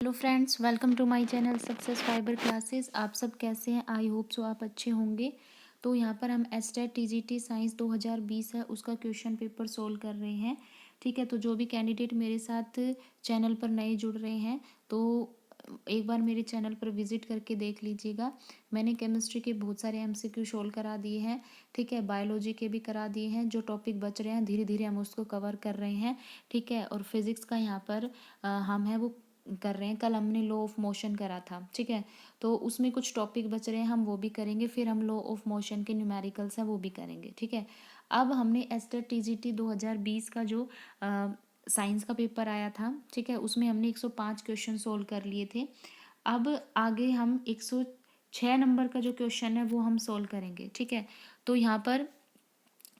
Hello friends, welcome to my channel success fiber classes. आप सब कैसे हैं? आई होप सो आप अच्छे होंगे। तो यहाँ पर हम एस्टेट टीजीटी साइंस 2020 है उसका क्वेश्चन पेपर सोल्व कर रहे हैं। ठीक है, तो जो भी कैंडिडेट मेरे साथ चैनल पर नए जुड़ रहे हैं तो एक बार मेरे चैनल पर विजिट करके देख लीजिएगा। मैंने केमिस्ट्री के बहुत सारे एमसीक्यू सोल्व करा दिए हैं। ठीक है, बायोलॉजी के भी करा दिए हैं। जो टॉपिक बच रहे हैं धीरे धीरे हम उसको कवर कर रहे हैं। ठीक है, और फिजिक्स का यहाँ पर हम है वो कर रहे हैं। कल हमने लॉ ऑफ मोशन करा था। ठीक है, तो उसमें कुछ टॉपिक बच रहे हैं, हम वो भी करेंगे। फिर हम लॉ ऑफ मोशन के न्यूमेरिकल्स हैं वो भी करेंगे। ठीक है, अब हमने एस्टेट टीजीटी 2020 का जो साइंस का पेपर आया था, ठीक है, उसमें हमने 105 क्वेश्चन सोल्व कर लिए थे। अब आगे हम 106 नंबर का जो क्वेश्चन है वो हम सोल्व करेंगे। ठीक है, तो यहाँ पर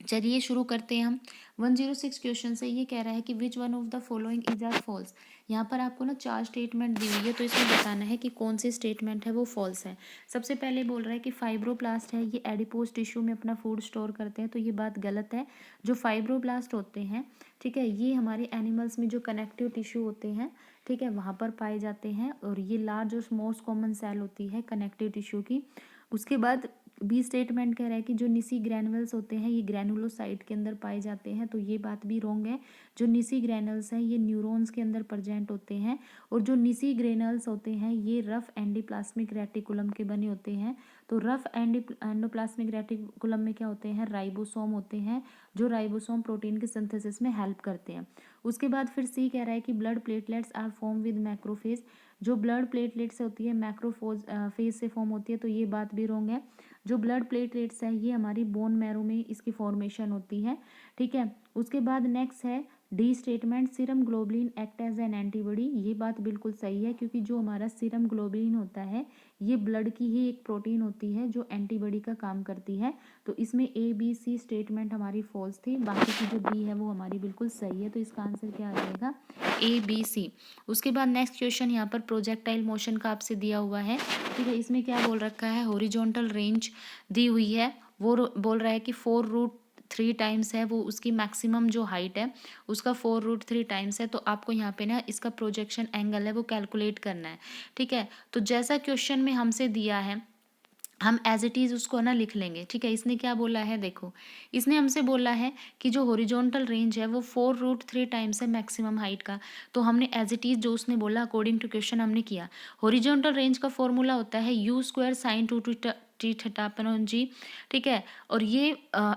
चलिए शुरू करते हैं हम। 106 क्वेश्चन से ये कह रहा है कि which one of the following is are false. यहाँ पर आपको ना 4 स्टेटमेंट दी हुई है, तो इसमें बताना है कि कौन सी स्टेटमेंट है वो फॉल्स है। सबसे पहले बोल रहा है कि फाइब्रोब्लास्ट है ये एडिपोज टिश्यू में अपना फूड स्टोर करते हैं, तो ये बात गलत है। जो फाइब्रोब्लास्ट होते हैं, ठीक है, ये हमारे एनिमल्स में जो कनेक्टिव टिश्यू होते हैं, ठीक है, वहाँ पर पाए जाते हैं। और ये लार्ज और मोस्ट कॉमन सेल होती है कनेक्टिव टिश्यू की। उसके बाद बी स्टेटमेंट कह रहा है कि जो निसी ग्रैनुल्स होते हैं ये ग्रैनुलोसाइट के अंदर पाए जाते हैं, तो ये बात भी रॉन्ग है। जो निसी ग्रैनुल्स हैं ये न्यूरॉन्स के अंदर प्रेजेंट होते हैं। और जो निसी ग्रैनुल्स होते हैं ये रफ एंडोप्लाज्मिक रेटिकुलम के बने होते हैं। तो रफ एंडोप्लाज्मिक रेटिकुलम में क्या होते हैं? राइबोसोम होते हैं, जो राइबोसोम प्रोटीन के सिंथेसिस में हेल्प करते हैं। उसके बाद फिर सी कह रहा है कि blood platelets are form with macrophage. जो ब्लड प्लेटलेट्स होती है मैक्रोफोज फेज से फॉर्म होती है, तो ये बात भी रॉन्ग है। जो ब्लड प्लेटलेट्स है ये हमारी बोन मैरो में इसकी फॉर्मेशन होती है। ठीक है, उसके बाद नेक्स्ट है D statement, serum globulin act as an antibody. ये बात बिल्कुल सही है, क्योंकि जो हमारा सीरम ग्लोबुलिन होता है ये ब्लड की ही एक प्रोटीन होती है जो एंटीबॉडी का काम करती है। तो इसमें ए बी सी स्टेटमेंट हमारी फॉल्स थी, बाकी की जो बी है वो हमारी बिल्कुल सही है। तो इसका आंसर क्या आ जाएगा? A B C. उसके बाद नेक्स्ट क्वेश्चन यहाँ पर प्रोजेक्टाइल मोशन का आपसे दिया हुआ है। ठीक है, इसमें क्या बोल रखा है? हॉरिजॉन्टल रेंज दी हुई है, वो बोल रहा है कि 4√3 टाइम्स है वो उसकी मैक्सिमम जो हाइट है उसका 4√3 टाइम्स है। तो आपको यहाँ पे ना इसका प्रोजेक्शन एंगल है वो कैलकुलेट करना है। ठीक है, तो जैसा क्वेश्चन में हमसे दिया है हम एज इट इज़ उसको ना लिख लेंगे। ठीक है, इसने क्या बोला है? देखो, इसने हमसे बोला है कि जो हॉरिजॉन्टल रेंज है वो 4√3 टाइम्स है मैक्सिमम हाइट का। तो हमने एज इट इज़ जो उसने बोला अकॉर्डिंग टू क्वेश्चन हमने किया। हॉरिजॉन्टल रेंज का फॉर्मूला होता है u² sin 2t अपॉन जी। ठीक है, और ये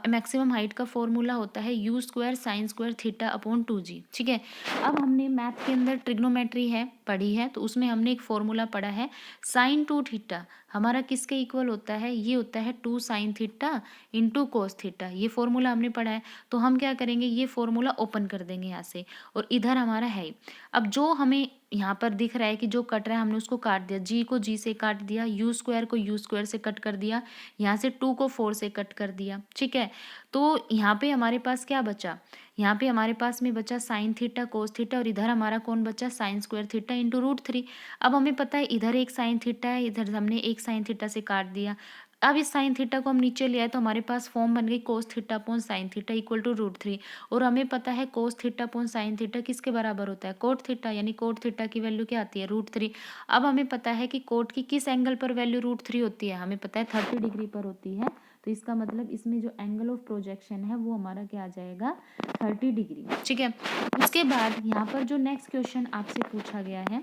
मैक्सिमम हाइट का फॉर्मूला होता है u² sin² theta upon 2g। ठीक है, अब हमने मैथ के अंदर ट्रिग्नोमेट्री है पढ़ी है, तो उसमें हमने एक फॉर्मूला पढ़ा है sin 2 थीटा हमारा किसके इक्वल होता है? ये होता है 2 sin theta into cos theta. ये फॉर्मूला हमने पढ़ा है, तो हम क्या करेंगे? ये फॉर्मूला ओपन कर देंगे यहाँ से, और इधर हमारा है ही। अब जो हमें यहाँ पर दिख रहा है कि जो कट रहा है हमने उसको काट दिया, जी को जी से काट दिया, u² को u² से कट कर दिया, यहाँ से 2 को 4 से कट कर दिया। ठीक है, तो यहाँ पे हमारे पास क्या बचा? यहाँ पे हमारे पास में बचा साइन थीटा कोस थीटा, और इधर हमारा कौन बचा? sin² theta into √3। अब हमें पता है इधर एक साइन थीटा है, इधर हमने एक साइन थीटा से काट दिया। अब इस साइन थीटा को हम नीचे ले आए तो हमारे पास फॉर्म बन गई cos theta upon sine theta equal to √3। और हमें पता है cos theta upon sine theta किसके बराबर होता है? कोट थीटा, यानी कोट थीटा की वैल्यू क्या आती है? √3। अब हमें पता है कि कोट की किस एंगल पर वैल्यू √3 होती है? हमें पता है 30 डिग्री पर होती है। तो इसका मतलब इसमें जो एंगल ऑफ प्रोजेक्शन है वो हमारा क्या आ जाएगा? 30 डिग्री। ठीक है, उसके बाद यहाँ पर जो नेक्स्ट क्वेश्चन आपसे पूछा गया है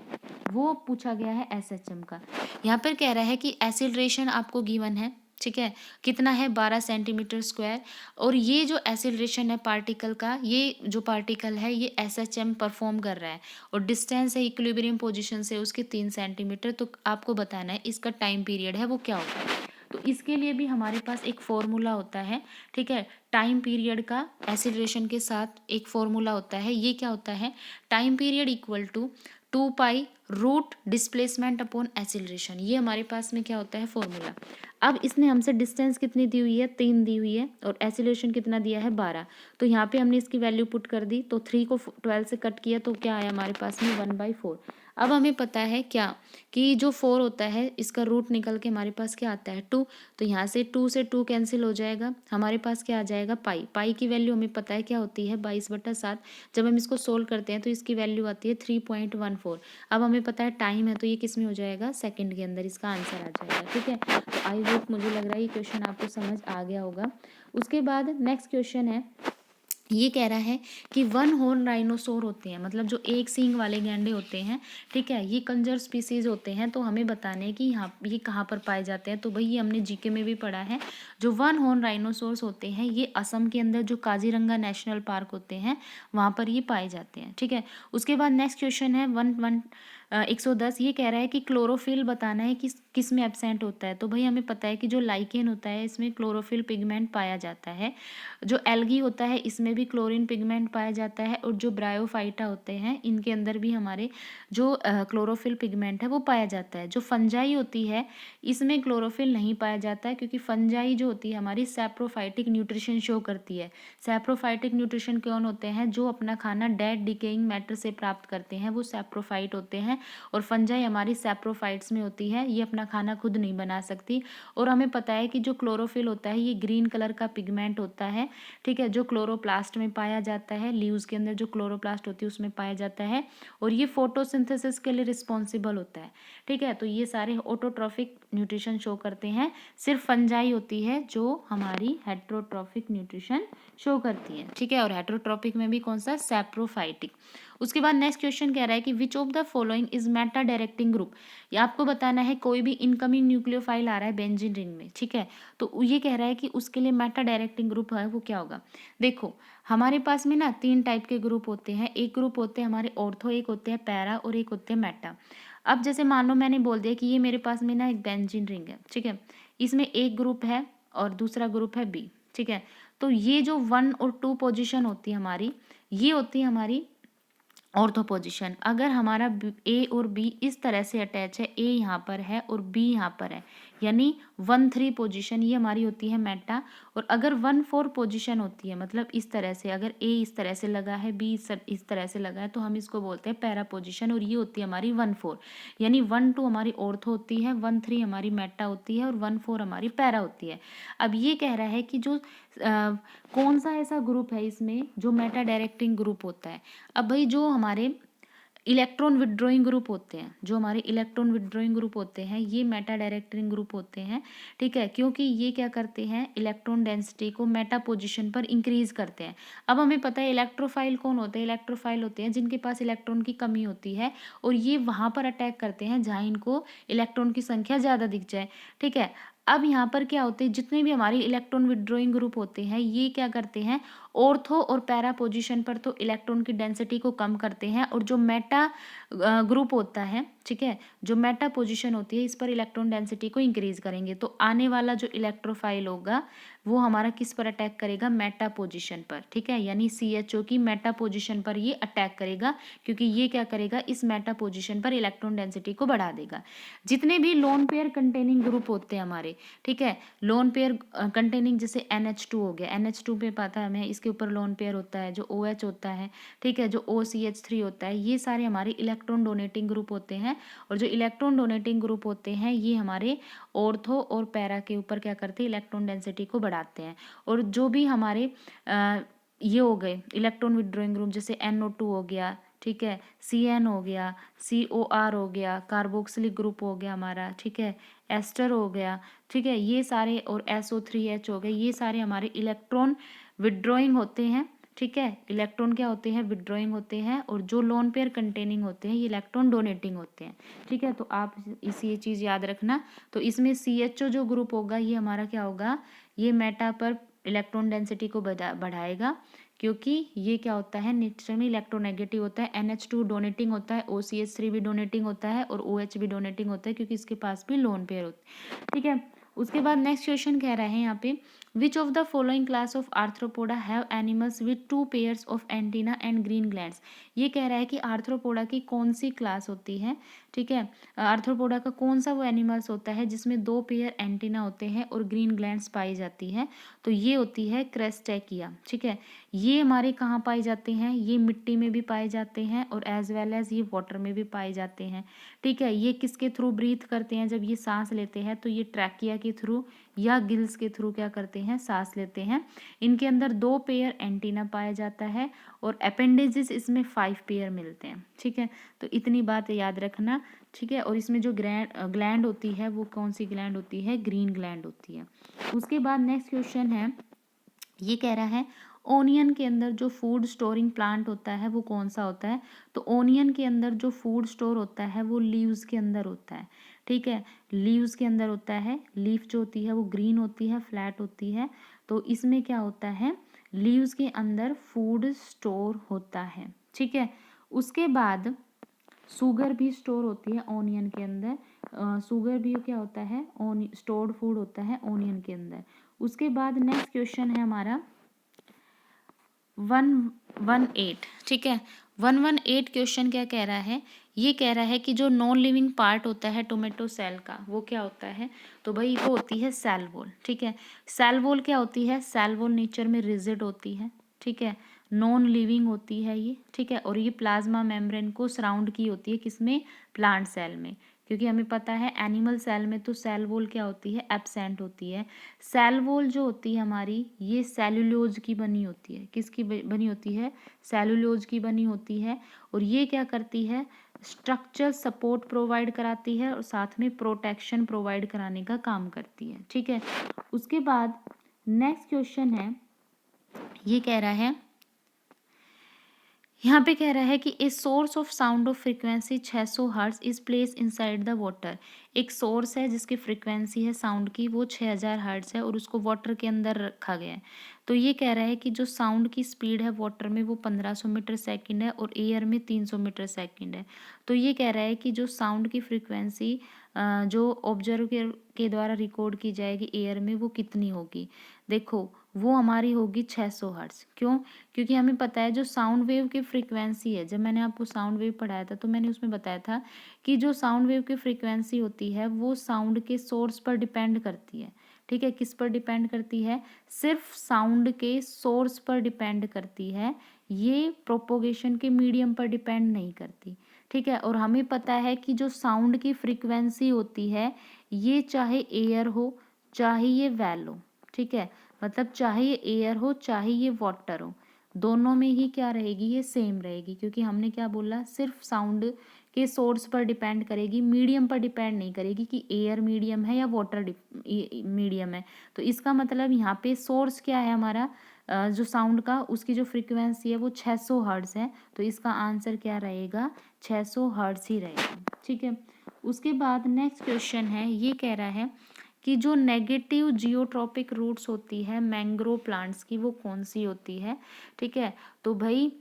वो पूछा गया है SHM का। यहाँ पर कह रहा है कि एसिलरेशन आपको गिवन है। ठीक है, कितना है? 12 सेंटीमीटर स्क्वायर। और ये जो एसिलरेशन है पार्टिकल का, ये जो पार्टिकल है ये SHM परफॉर्म कर रहा है, और डिस्टेंस है इक्विलिब्रियम पोजीशन से उसके 3 सेंटीमीटर। तो आपको बताना है इसका टाइम पीरियड है वो क्या होता है। तो इसके लिए भी हमारे पास एक फॉर्मूला होता है। ठीक है, टाइम पीरियड का एसिलरेशन के साथ एक फॉर्मूला होता है। ये क्या होता है? Time period equal to 2 pi root displacement upon acceleration. ये हमारे पास में क्या होता है? फॉर्मूला। अब इसने हमसे डिस्टेंस कितनी दी हुई है? 3 दी हुई है, और एसिलेशन कितना दिया है? 12। तो यहाँ पे हमने इसकी वैल्यू पुट कर दी, तो 3 को 12 से कट किया तो क्या आया हमारे पास में? 1/4। अब हमें पता है क्या कि जो 4 होता है इसका रूट निकल के हमारे पास क्या आता है 2, तो यहाँ से 2 से 2 कैंसिल हो जाएगा, हमारे पास क्या आ जाएगा पाई। पाई की वैल्यू हमें पता है क्या होती है 22/7। जब हम इसको सोल्व करते हैं तो इसकी वैल्यू आती है 3.14। अब हमें पता है टाइम है तो ये किस में हो जाएगा, सेकंड के अंदर इसका आंसर आ जाएगा। ठीक है, तो आई होप मुझे लग रहा है ये क्वेश्चन आपको समझ आ गया होगा। उसके बाद नेक्स्ट क्वेश्चन है, ये कह रहा है कि वन हॉर्न राइनोसोर होते हैं, मतलब जो एक सींग वाले गैंडे होते हैं, ठीक है, ये कंजर्व स्पीसीज होते हैं। तो हमें बताने हैं कि यहाँ ये कहाँ पर पाए जाते हैं। तो भाई ये हमने जीके में भी पढ़ा है, जो वन हॉर्न राइनोसोर्स होते हैं ये असम के अंदर जो काजीरंगा नेशनल पार्क होते हैं वहाँ पर ये पाए जाते हैं। ठीक है, उसके बाद नेक्स्ट क्वेश्चन है 110, ये कह रहा है कि क्लोरोफिल बताना है कि किस में एब्सेंट होता है। तो भाई हमें पता है कि जो लाइकेन होता है इसमें क्लोरोफिल पिगमेंट पाया जाता है, जो एल्गी होता है इसमें भी क्लोरीन पिगमेंट पाया जाता है, और जो ब्रायोफाइटा होते हैं इनके अंदर भी हमारे जो क्लोरोफिल पिगमेंट है वो पाया जाता है। जो फंजाई होती है इसमें क्लोरोफिल नहीं पाया जाता है, क्योंकि फंजाई जो होती है हमारी सैप्रोफाइटिक न्यूट्रिशन शो करती है। सैप्रोफाइटिक न्यूट्रिशन कौन होते हैं, जो अपना खाना डेड डिकेइंग मैटर से प्राप्त करते हैं वो सैप्रोफाइट होते हैं, और फंजाई हमारी सैप्रोफाइट्स में होती है, ये अपना खाना खुद नहीं बना सकती। और हमें पता है कि जो क्लोरोफिल होता है ये ग्रीन कलर का पिगमेंट होता है, ठीक है, जो क्लोरोप्लास्ट में पाया जाता है, लीव्स के अंदर जो क्लोरोप्लास्ट होती है उसमें पाया जाता है, और ये फोटोसिंथेसिस के लिए रिस्पॉन्सिबल होता है। ठीक है, तो ये सारे ऑटोट्रॉफिक न्यूट्रिशन शो करते हैं, सिर्फ फंजाई होती है जो हमारी हेट्रोट्रॉफिक न्यूट्रिशन शो करती है। ठीक है, और हेट्रोट्रॉपिक में भी कौन सा, सैप्रोफाइटिक। उसके बाद नेक्स्ट क्वेश्चन कह रहा है कि विच of the following is Meta directing group. ये आपको बताना है कोई भी इनकमिंग न्यूक्लियोफाइल आ रहा है बेंजीन रिंग में, ठीक है, तो ये कह रहा है कि उसके लिए मेटा डायरेक्टिंग ग्रुप है वो क्या होगा। देखो हमारे पास में ना 3 टाइप के ग्रुप होते हैं, एक ग्रुप होते हैं हमारे ऑर्थो, एक होते हैं पैरा, और एक होते हैं मेटा। अब जैसे मान लो मैंने बोल दिया कि ये मेरे पास में ना एक बेंजीन रिंग है, ठीक है, इसमें एक ग्रुप है और दूसरा ग्रुप है बी, ठीक है, तो ये जो 1 और 2 पोजीशन होती है हमारी, ये होती है हमारी ऑर्थो पोजीशन। अगर हमारा ए और बी इस तरह से अटैच है, ए यहाँ पर है और बी यहाँ पर है, यानी 1-3 पोजीशन, ये हमारी होती है मेटा। और अगर 1-4 पोजीशन होती है, मतलब इस तरह से, अगर ए इस तरह से लगा है, बी इस तरह से लगा है, तो हम इसको बोलते हैं पैरा पोजीशन, और ये होती है हमारी 1-4, यानी 1-2 हमारी ऑर्थो होती है, 1-3 हमारी मेटा होती है, और 1-4 हमारी पैरा होती है। अब ये कह रहा है कि जो कौन सा ऐसा ग्रुप है इसमें जो मेटा डायरेक्टिंग ग्रुप होता है। अब भाई जो हमारे इलेक्ट्रॉन विड्रॉइंग ग्रुप होते हैं, जो हमारे इलेक्ट्रॉन विड्रॉइंग ग्रुप होते हैं ये मेटा डायरेक्टिंग ग्रुप होते हैं, ठीक है, क्योंकि ये क्या करते हैं, इलेक्ट्रॉन डेंसिटी को मेटा पोजीशन पर इंक्रीज करते हैं। अब हमें पता है इलेक्ट्रोफाइल कौन होते हैं, इलेक्ट्रोफाइल होते हैं जिनके पास इलेक्ट्रॉन की कमी होती है, और ये वहां पर अटैक करते हैं जहां इनको इलेक्ट्रॉन की संख्या ज़्यादा दिख जाए। ठीक है, अब यहाँ पर क्या होते हैं, जितने भी हमारे इलेक्ट्रॉन विड्रॉइंग ग्रुप होते हैं ये क्या करते हैं, ऑर्थो और पैरा पोजीशन पर तो इलेक्ट्रॉन की डेंसिटी को कम करते हैं, और जो मेटा ग्रुप होता है, ठीक है, जो मेटा पोजीशन होती है इस पर इलेक्ट्रॉन डेंसिटी को इंक्रीज करेंगे। तो आने वाला जो इलेक्ट्रोफाइल होगा वो हमारा किस पर अटैक करेगा, मेटा पोजीशन पर, ठीक है, यानी CHO की मेटा पोजीशन पर ये अटैक करेगा, क्योंकि ये क्या करेगा, इस मेटा पोजीशन पर इलेक्ट्रॉन डेंसिटी को बढ़ा देगा। जितने भी लोन पेयर कंटेनिंग ग्रुप होते हैं हमारे, ठीक है, लोन पेयर कंटेनिंग, जैसे NH2 हो गया, NH2 पे पता है हमें इसके ऊपर लोन पेयर होता है, जो OH होता है, ठीक है, जो OCH3 होता है, ये सारे हमारे इलेक्ट्रॉन डोनेटिंग ग्रुप होते हैं। और जो इलेक्ट्रॉन डोनेटिंग ग्रुप होते हैं ये हमारे ऑर्थो और पैरा के ऊपर क्या करते हैं, इलेक्ट्रॉन डेंसिटी को बढ़ाते हैं। और जो भी हमारे ये हो गए इलेक्ट्रॉन विड्रॉइंग ग्रुप, जैसे NO2 हो गया, ठीक है, CN हो गया, COR हो गया, कार्बोक्सिलिक ग्रुप हो गया हमारा, ठीक है, एस्टर हो गया, ठीक है, ये सारे, और SO3H हो गए, ये सारे हमारे इलेक्ट्रॉन विड्रॉइंग होते हैं। ठीक है, इलेक्ट्रॉन क्या होते हैं, विड्रॉइंग होते हैं, और जो लोन पेयर कंटेनिंग होते हैं ये इलेक्ट्रॉन डोनेटिंग होते हैं। ठीक है, तो आप इसी ये चीज़ याद रखना। तो इसमें CHO जो ग्रुप होगा ये हमारा क्या होगा, ये मेटा पर इलेक्ट्रॉन डेंसिटी को बढ़ाएगा, क्योंकि ये क्या होता है, नेचर में इलेक्ट्रोनेगेटिव होता है। NH2 डोनेटिंग होता है, OCH3 भी डोनेटिंग होता है, और OH भी डोनेटिंग होता है, क्योंकि इसके पास भी लोन पेयर होते हैं। ठीक है, उसके बाद नेक्स्ट क्वेश्चन कह रहा है यहाँ पे, विच of the following class of arthropoda have animals with 2 pairs of antenna and green glands. ये कह रहा है कि आर्थ्रोपोडा की कौन सी क्लास होती है ठीक है। आर्थ्रोपोडा का कौन सा वो एनिमल्स होता है जिसमें 2 पेयर एंटीना होते हैं और ग्रीन ग्लैंड्स पाई जाती है, तो ये होती है क्रस्टेकिया। ठीक है, ये हमारे कहाँ पाए जाते हैं, ये मिट्टी में भी पाए जाते हैं और एज वेल एज ये वाटर में भी पाए जाते हैं। ठीक है, ये किसके थ्रू ब्रीथ करते हैं, जब ये सांस लेते हैं तो ये ट्रैकिया के थ्रू या गिल्स के थ्रू क्या करते हैं, सांस लेते हैं। इनके अंदर 2 पेयर एंटीना पाया जाता है और अपेंडेजेस इसमें 5 पेयर मिलते हैं। ठीक है, तो इतनी बात याद रखना। ठीक है, और इसमें जो ग्लैंड होती है वो कौन सी ग्लैंड होती है, ग्रीन ग्लैंड होती है। उसके बाद नेक्स्ट क्वेश्चन है, ये कह रहा है ओनियन के अंदर जो फूड स्टोरिंग प्लांट होता है वो कौन सा होता है, तो ओनियन के अंदर जो फूड स्टोर होता है वो लीव्स के अंदर होता है। ठीक है, लीव्स के अंदर होता है। लीफ जो होती है वो ग्रीन होती है, फ्लैट होती है, तो इसमें क्या होता है, लीव्स के अंदर फूड स्टोर होता है। ठीक है, उसके बाद शुगर भी स्टोर होती है ओनियन के अंदर। शुगर भी क्या होता है, स्टोर्ड फूड होता है ओनियन के अंदर। उसके बाद नेक्स्ट क्वेश्चन है हमारा 118। ठीक है, 118 क्वेश्चन क्या कह रहा है, ये कह रहा है कि जो नॉन लिविंग पार्ट होता है टोमेटो सेल का वो क्या होता है, तो भाई वो होती है सेल वॉल। ठीक है, सेल वॉल क्या होती है, सेल वॉल नेचर में रिजिड होती है। ठीक है, नॉन लिविंग होती है ये। ठीक है, और ये प्लाज्मा मेम्ब्रेन को सराउंड की होती है, किसमें, प्लांट सेल में। क्योंकि हमें पता है एनिमल सेल में तो सेल वॉल क्या होती है, एब्सेंट होती है। सेल वॉल जो होती है हमारी, ये सेलुलोज की बनी होती है। किसकी बनी होती है, सेलुलोज की बनी होती है। और ये क्या करती है, स्ट्रक्चर सपोर्ट प्रोवाइड कराती है और साथ में प्रोटेक्शन प्रोवाइड कराने का काम करती है। ठीक है, उसके बाद नेक्स्ट क्वेश्चन है, ये कह रहा है, यहाँ पे कह रहा है कि a source of sound of frequency 600 hertz is place inside the water. एक सोर्स है जिसकी फ्रीक्वेंसी है साउंड की वो 6000 हर्ट्ज है और उसको वाटर के अंदर रखा गया है। तो ये कह रहा है कि जो साउंड की स्पीड है वाटर में वो 1500 मीटर सेकंड है और एयर में 300 मीटर सेकंड है। तो ये कह रहा है कि जो साउंड की फ्रीक्वेंसी जो ऑब्जर्व के द्वारा रिकॉर्ड की जाएगी एयर में वो कितनी होगी, देखो वो हमारी होगी 600 हर्ट्ज। क्यों, क्योंकि हमें पता है जो साउंड वेव की फ्रीक्वेंसी है, जब मैंने आपको साउंड वेव पढ़ाया था तो मैंने उसमें बताया था कि जो साउंड वेव की फ्रीक्वेंसी होती है वो साउंड के सोर्स पर डिपेंड करती है। ठीक है, किस पर डिपेंड करती है, सिर्फ साउंड के सोर्स पर डिपेंड करती है, ये प्रोपोगेशन के मीडियम पर डिपेंड नहीं करती। ठीक है, और हमें पता है कि जो साउंड की फ्रीक्वेंसी होती है ये चाहे एयर हो चाहे ये वेल हो। ठीक है, मतलब चाहे ये एयर हो चाहे ये वाटर हो, दोनों में ही क्या रहेगी, ये सेम रहेगी। क्योंकि हमने क्या बोला, सिर्फ साउंड के सोर्स पर डिपेंड करेगी, मीडियम पर डिपेंड नहीं करेगी कि एयर मीडियम है या वाटर मीडियम है। तो इसका मतलब यहाँ पे सोर्स क्या है हमारा, जो साउंड का उसकी जो फ्रीक्वेंसी है वो 600 हर्ट्ज है। तो इसका आंसर क्या रहेगा, 600 हर्ट्ज ही रहेगा। ठीक है, उसके बाद नेक्स्ट क्वेश्चन है, ये कह रहा है कि जो नेगेटिव जियोट्रॉपिक रूट्स होती है मैंग्रोव प्लांट्स की वो कौन सी होती है। ठीक है, तो भाई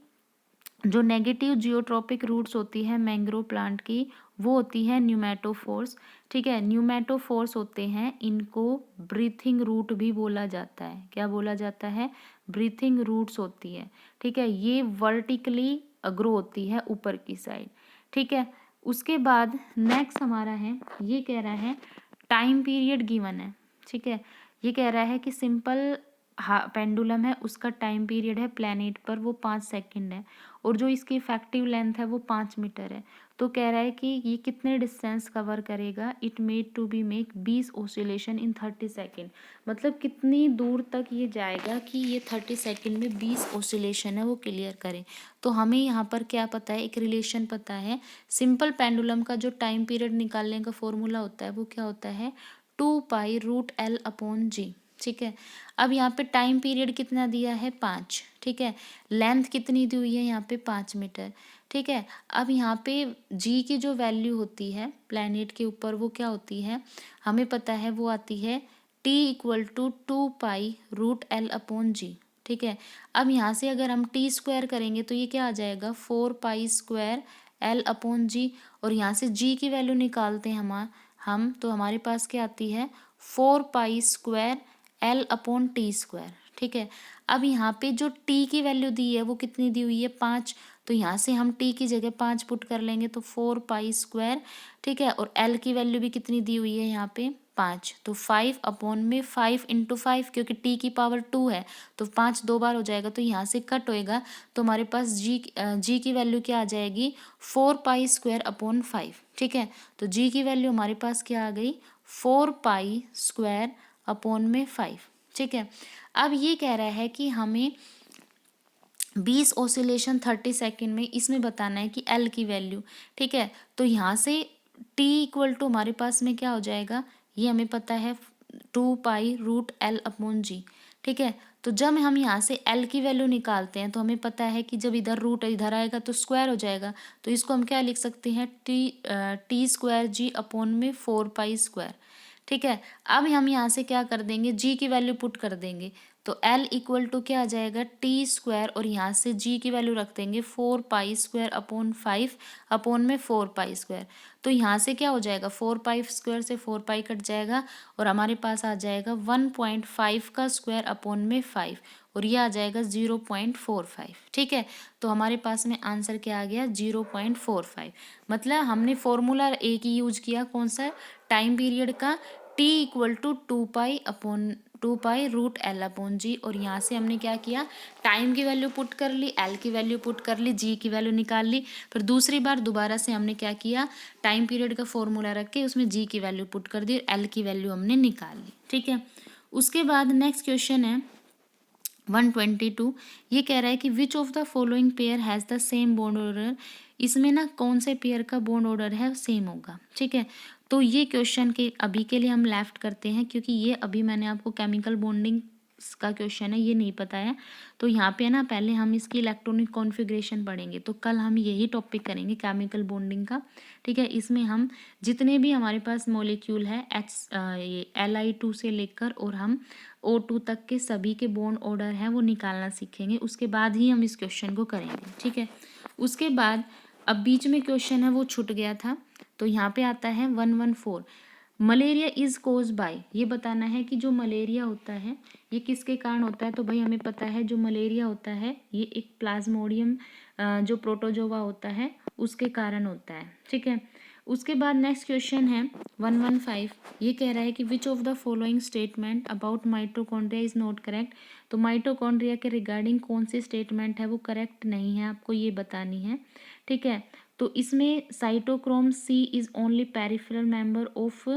जो नेगेटिव जियोट्रॉपिक रूट्स होती है मैंग्रोव प्लांट की वो होती है न्यूमेटोफोर्स। ठीक है, न्यूमेटोफोर्स होते हैं, इनको ब्रीथिंग रूट भी बोला जाता है। क्या बोला जाता है, ब्रीथिंग रूट्स होती है। ठीक है, ये वर्टिकली ग्रो होती है ऊपर की साइड। ठीक है, उसके बाद नेक्स्ट हमारा है, ये कह रहा है टाइम पीरियड गिवन है। ठीक है, ये कह रहा है कि सिंपल पेंडुलम है उसका टाइम पीरियड है प्लैनेट पर वो 5 सेकंड है और जो इसकी इफेक्टिव लेंथ है वो 5 मीटर है। तो कह रहा है कि ये कितने डिस्टेंस कवर करेगा, it made to be make 20 oscillation in 30 second. मतलब कितनी दूर तक ये जाएगा कि ये 30 सेकंड में 20 ओसिलेशन है वो क्लियर करे। तो हमें यहाँ पर क्या पता है, एक रिलेशन पता है, सिंपल पेंडुलम का जो टाइम पीरियड निकालने का फॉर्मूला होता है वो क्या होता है, 2π√L/g। ठीक है, अब यहाँ पे टाइम पीरियड कितना दिया है, 5। ठीक है, लेंथ कितनी दी हुई है यहाँ पे, 5 मीटर। ठीक है, अब यहाँ पे जी की जो वैल्यू होती है प्लैनेट के ऊपर वो क्या होती है, हमें पता है वो आती है T = 2π√L/g। ठीक है, अब यहाँ से अगर हम टी स्क्वायर करेंगे तो ये क्या आ जाएगा, 4π² L/g। और यहाँ से जी की वैल्यू निकालते हैं हम तो हमारे पास क्या आती है, 4π² L/t²। ठीक है। अब यहाँ पे जो टी की वैल्यू दी है वो कितनी दी हुई है 5, तो यहाँ से हम टी की जगह 5 पुट कर लेंगे तो 4 पाई स्क्वायर, ठीक है। और एल की वैल्यू भी कितनी दी हुई है यहाँ पे 5, तो 5 अपॉन में 5 इंटू 5, क्योंकि टी की पावर 2 है तो 5 2 बार हो जाएगा तो यहाँ से कट होएगा, तो हमारे पास जी की वैल्यू क्या आ जाएगी 4 पाई स्क्वायर अपॉन 5, ठीक है। तो जी की वैल्यू हमारे पास क्या आ गई 4 पाई स्क्वायर अपॉन में 5, ठीक है। अब ये कह रहा है कि हमें 20 ऑसिलेशन 30 सेकेंड में इसमें बताना है कि एल की वैल्यू, ठीक है। तो यहाँ से टी इक्वल टू हमारे पास में क्या हो जाएगा, ये हमें पता है 2 पाई रूट एल अपॉन जी, ठीक है। तो जब हम यहाँ से एल की वैल्यू निकालते हैं तो हमें पता है कि जब इधर रूट इधर आएगा तो स्क्वायर हो जाएगा, तो इसको हम क्या लिख सकते हैं टी स्क्वायर जी अपॉन में 4 पाई स्क्वायर, ठीक है। अब हम यहाँ से क्या कर देंगे जी की वैल्यू पुट कर देंगे, तो L इक्वल टू क्या आ जाएगा टी स्क्वायर, और यहाँ से जी की वैल्यू रख देंगे 4 पाई स्क्वायर अपॉन 5 अपॉन में 4 पाई स्क्वायर, तो यहाँ से क्या हो जाएगा 4 पाई स्क्वायर से 4 पाई कट जाएगा और हमारे पास आ जाएगा 1.5 का स्क्वायर अपॉन में 5, और ये आ जाएगा 0.45, ठीक है। तो हमारे पास में आंसर क्या आ गया 0.45, मतलब हमने फॉर्मूला एक ही यूज किया, कौन सा टाइम पीरियड का, T equal to 2 pi root L upon G, और यहाँ से हमने क्या किया टाइम की वैल्यू पुट कर ली, एल की वैल्यू पुट कर ली, जी की वैल्यू निकाल ली, फिर दूसरी बार दोबारा से हमने क्या किया टाइम पीरियड का फॉर्मूला रख के उसमें जी की वैल्यू पुट कर दी और एल की वैल्यू हमने निकाल ली, ठीक है। उसके बाद नेक्स्ट क्वेश्चन है 122, ये कह रहा है कि विच of the following pair has the same bond order, इसमें ना कौन से पेयर का बॉन्ड ऑर्डर है सेम होगा, ठीक है। तो ये क्वेश्चन के अभी के लिए हम लेफ्ट करते हैं, क्योंकि ये अभी मैंने आपको केमिकल बॉन्डिंग का क्वेश्चन है, ये नहीं पता है। तो यहाँ पे ना पहले हम इसकी इलेक्ट्रॉनिक कॉन्फ़िगरेशन पढ़ेंगे, तो कल हम यही टॉपिक करेंगे केमिकल बॉन्डिंग का, ठीक है। इसमें हम जितने भी हमारे पास मॉलिक्यूल है ये Li2 से लेकर और हम O2 तक के सभी के बॉन्ड ऑर्डर हैं वो निकालना सीखेंगे, उसके बाद ही हम इस क्वेश्चन को करेंगे, ठीक है। उसके बाद अब बीच में क्वेश्चन है वो छूट गया था, तो यहाँ पे आता है 114, मलेरिया इज कोज बाय, ये बताना है कि जो मलेरिया होता है ये किसके कारण होता है। तो भाई हमें पता है जो मलेरिया होता है ये एक प्लाज्मोडियम जो प्रोटोजोआ होता है उसके कारण होता है, ठीक है। उसके बाद नेक्स्ट क्वेश्चन है 115, ये कह रहा है कि विच of the following statement about mitochondria is not correct, तो माइटोकॉन्ड्रिया के रिगार्डिंग कौन सी स्टेटमेंट है वो करेक्ट नहीं है, आपको ये बतानी है, ठीक है। तो इसमें cytochrome C is only peripheral member of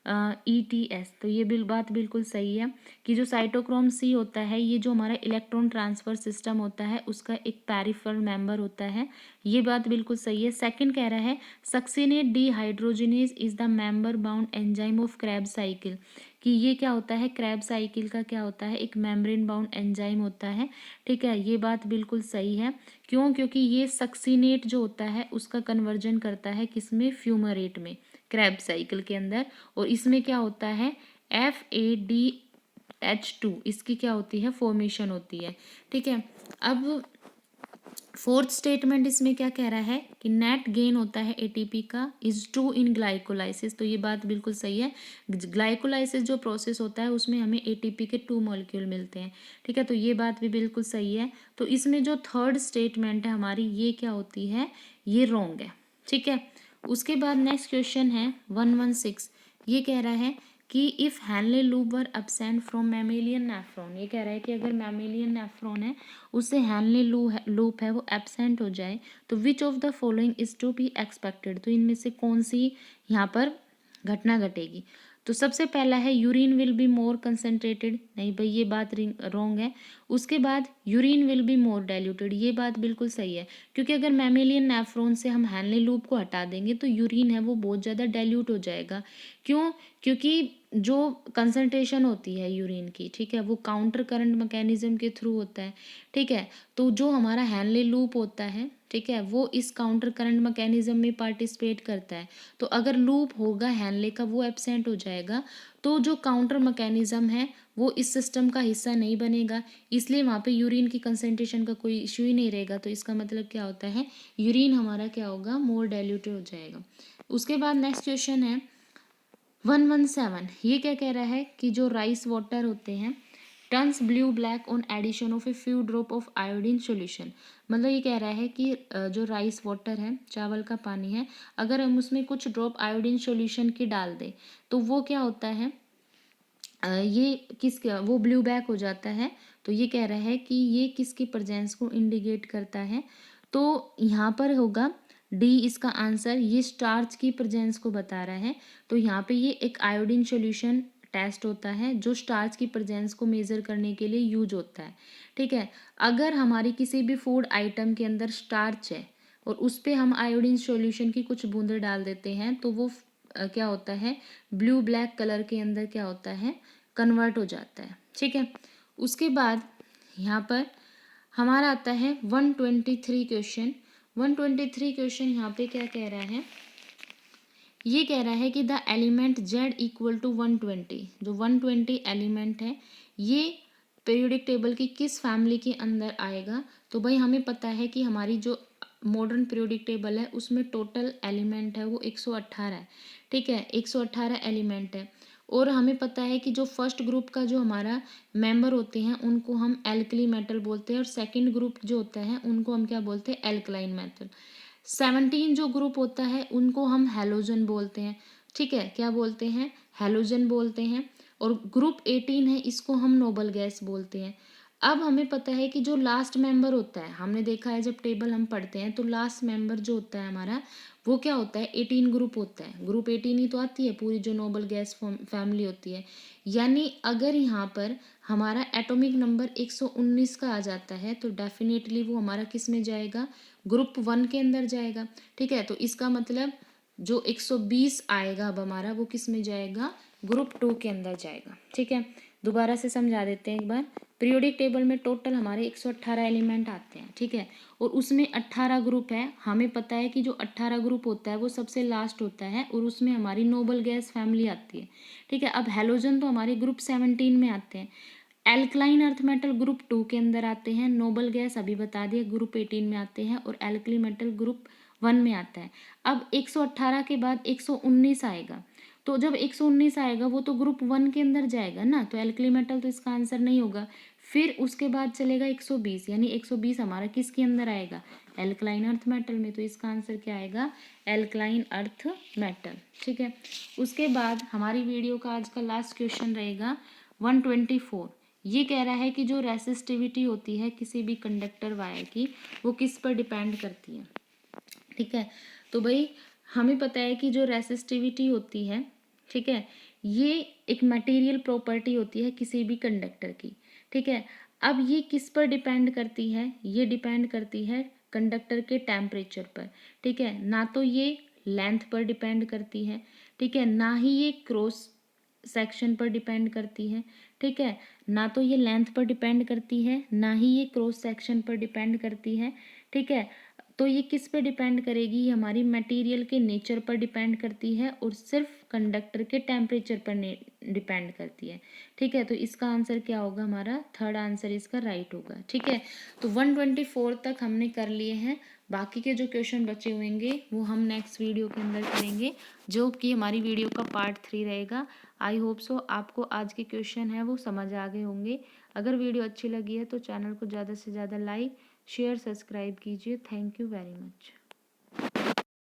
ETS, तो ये बात बिल्कुल सही है कि जो साइटोक्रोम सी होता है ये जो हमारा इलेक्ट्रॉन ट्रांसफर सिस्टम होता है उसका एक पेरिफेरल मेंबर होता है, ये बात बिल्कुल सही है। सेकंड कह रहा है succinate dehydrogenase is the member bound enzyme of Krebs cycle, कि ये क्या होता है क्रेब साइकिल का क्या होता है एक मेम्ब्रेन बाउंड एंजाइम होता है, ठीक है। ये बात बिल्कुल सही है, क्यों, क्योंकि ये सक्सिनेट जो होता है उसका कन्वर्जन करता है किसमें फ्यूमरेट में, क्रेब साइकिल के अंदर, और इसमें क्या होता है FADH2 इसकी क्या होती है फॉर्मेशन होती है, ठीक है। अब फोर्थ स्टेटमेंट इसमें क्या कह रहा है कि नेट गेन होता है ATP का इज ट्रू इन ग्लाइकोलाइसिस, तो ये बात बिल्कुल सही है। ग्लाइकोलाइसिस जो प्रोसेस होता है उसमें हमें ATP के 2 मॉलिक्यूल मिलते हैं, ठीक है। तो ये बात भी बिल्कुल सही है। तो इसमें जो थर्ड स्टेटमेंट है हमारी ये क्या होती है ये रॉन्ग है, ठीक है। उसके बाद नेक्स्ट क्वेश्चन है 116, ये कह रहा है कि if Henle loop were absent from mammalian nephron, ये कह रहा है कि अगर मैमेलियन नेफ्रॉन है उससे हैनले लूप है वो एब्सेंट हो जाए तो which of the following is to be expected, तो इनमें से कौन सी यहाँ पर घटना घटेगी। तो सबसे पहला है urine will be more concentrated, नहीं भाई ये बात रॉन्ग है। उसके बाद urine will be more diluted, ये बात बिल्कुल सही है, क्योंकि अगर मैमेलियन नेफ्रॉन से हम हैनले लूप को हटा देंगे तो यूरिन है वो बहुत ज़्यादा डाइल्यूट हो जाएगा, क्यों, क्योंकि जो कंसंट्रेशन होती है यूरिन की, ठीक है, वो काउंटर करंट मैकेनिज्म के थ्रू होता है, ठीक है। तो जो हमारा हैनले लूप होता है, ठीक है, वो इस काउंटर करंट मैकेनिज्म में पार्टिसिपेट करता है, तो अगर लूप होगा हैनले का वो एब्सेंट हो जाएगा, तो जो काउंटर मैकेनिज्म है वो इस सिस्टम का हिस्सा नहीं बनेगा, इसलिए वहाँ पे यूरिन की कंसंट्रेशन का कोई इशू ही नहीं रहेगा। तो इसका मतलब क्या होता है यूरिन हमारा क्या होगा मोर डाइल्यूटेड हो जाएगा। उसके बाद नेक्स्ट क्वेश्चन है 117, ये क्या कह रहा है कि जो राइस वाटर होते हैं turns blue black on addition of a few drop of iodine solution. मतलब ये कह रहा है कि जो राइस वाटर है, चावल का पानी है, अगर हम उसमें कुछ ड्रॉप आयोडीन सॉल्यूशन की डाल दें तो वो क्या होता है, ये किसका, वो ब्लू बैक हो जाता है। तो ये कह रहा है कि ये किसकी प्रेजेंस को इंडिकेट करता है, तो यहाँ पर होगा डी इसका आंसर, ये स्टार्च की प्रेजेंस को बता रहा है। तो यहाँ पे ये एक आयोडीन सॉल्यूशन टेस्ट होता है जो स्टार्च की प्रेजेंस को मेज़र करने के लिए यूज होता है। ठीक है, अगर हमारी किसी भी फूड आइटम के अंदर स्टार्च है और उस पर हम आयोडीन सॉल्यूशन की कुछ बूंदें डाल देते हैं तो वो क्या होता है, ब्लू ब्लैक कलर के अंदर क्या होता है, कन्वर्ट हो जाता है। ठीक है, उसके बाद यहाँ पर हमारा आता है 123 क्वेश्चन। 123 क्वेश्चन यहाँ पे क्या कह रहा है, ये कह रहा है कि the element z equal to 120, जो 120 एलिमेंट है ये पीरियोडिक टेबल की किस फैमिली के अंदर आएगा। तो भाई हमें पता है कि हमारी जो मॉडर्न पीरियोडिक टेबल है उसमें टोटल एलिमेंट है वो 118 है। ठीक है, 118 एलिमेंट है। और हमें पता है कि जो फर्स्ट ग्रुप का जो हमारा मेंबर होते हैं उनको हम एल्कली मेटल बोलते हैं, और सेकंड ग्रुप जो होता है उनको हम क्या बोलते हैं, एल्कलाइन मेटल। 17 जो ग्रुप होता है उनको हम हैलोजन बोलते हैं। ठीक है, क्या बोलते हैं, हैलोजन बोलते हैं। और ग्रुप 18 है इसको हम नोबल गैस बोलते हैं। अब हमें पता है कि जो लास्ट मेंबर होता है, हमने देखा है जब टेबल हम पढ़ते हैं तो लास्ट मेंबर जो होता है हमारा वो क्या होता है, 18 ग्रुप होता है। ग्रुप 18 ही तो आती है पूरी जो नोबल गैस फैमिली होती है। यानी अगर यहाँ पर हमारा एटॉमिक नंबर 119 का आ जाता है तो डेफिनेटली वो हमारा किस में जाएगा, ग्रुप 1 के अंदर जाएगा। ठीक है, तो इसका मतलब जो 120 आएगा अब हमारा वो किस में जाएगा, ग्रुप 2 के अंदर जाएगा। ठीक है, दोबारा से समझा देते हैं एक बार। पीरियोडिक टेबल में टोटल हमारे 118 एलिमेंट आते हैं। ठीक है, और उसमें 18 ग्रुप है। हमें पता है कि जो 18 ग्रुप होता है वो सबसे लास्ट होता है और उसमें हमारी नोबल गैस फैमिली आती है। ठीक है, अब हैलोजन तो हमारे ग्रुप 17 में आते हैं। एल्कलाइन अर्थ मेटल ग्रुप 2 के अंदर आते हैं। नोबल गैस अभी बता दिया ग्रुप 18 में आते हैं, और एल्कली मेटल ग्रुप 1 में आता है। अब 118 के बाद 119 आएगा, तो जब 119 आएगा वो तो ग्रुप 1 के अंदर जाएगा ना, तो एल्कली मेटल तो इसका आंसर नहीं होगा। फिर उसके बाद चलेगा 120, यानी 120 हमारा किसके अंदर आएगा, एल्कलाइन अर्थ मेटल में। तो इसका आंसर क्या आएगा, एल्कलाइन अर्थ मेटल। ठीक है, उसके बाद हमारी वीडियो का आज का लास्ट क्वेश्चन रहेगा 124। ये कह रहा है कि जो रेसिस्टिविटी होती है किसी भी कंडक्टर वायर की वो किस पर डिपेंड करती है। ठीक है, तो भाई हमें पता है कि जो रेसिस्टिविटी होती है, ठीक है, ये एक मटेरियल प्रॉपर्टी होती है किसी भी कंडक्टर की। ठीक है, अब ये किस पर डिपेंड करती है, ये डिपेंड करती है कंडक्टर के टेम्परेचर पर। ठीक है, ना तो ये लेंथ पर डिपेंड करती है, ठीक है, ना ही ये क्रॉस सेक्शन पर डिपेंड करती है। ठीक है, ना तो ये लेंथ पर डिपेंड करती है, ना ही ये क्रॉस सेक्शन पर डिपेंड करती है। ठीक है, तो ये किस पे डिपेंड करेगी, ये हमारी मटेरियल के नेचर पर डिपेंड करती है और सिर्फ कंडक्टर के टेम्परेचर पर डिपेंड करती है। ठीक है, तो इसका आंसर क्या होगा, हमारा थर्ड आंसर इसका राइट होगा। ठीक है, तो 124 तक हमने कर लिए हैं। बाकी के जो क्वेश्चन बचे हुएंगे वो हम नेक्स्ट वीडियो के अंदर करेंगे, जो कि हमारी वीडियो का पार्ट 3 रहेगा। आई होप सो आपको आज के क्वेश्चन है वो समझ आ गए होंगे। अगर वीडियो अच्छी लगी है तो चैनल को ज़्यादा से ज़्यादा लाइक शेयर सब्सक्राइब कीजिए। Thank you very much.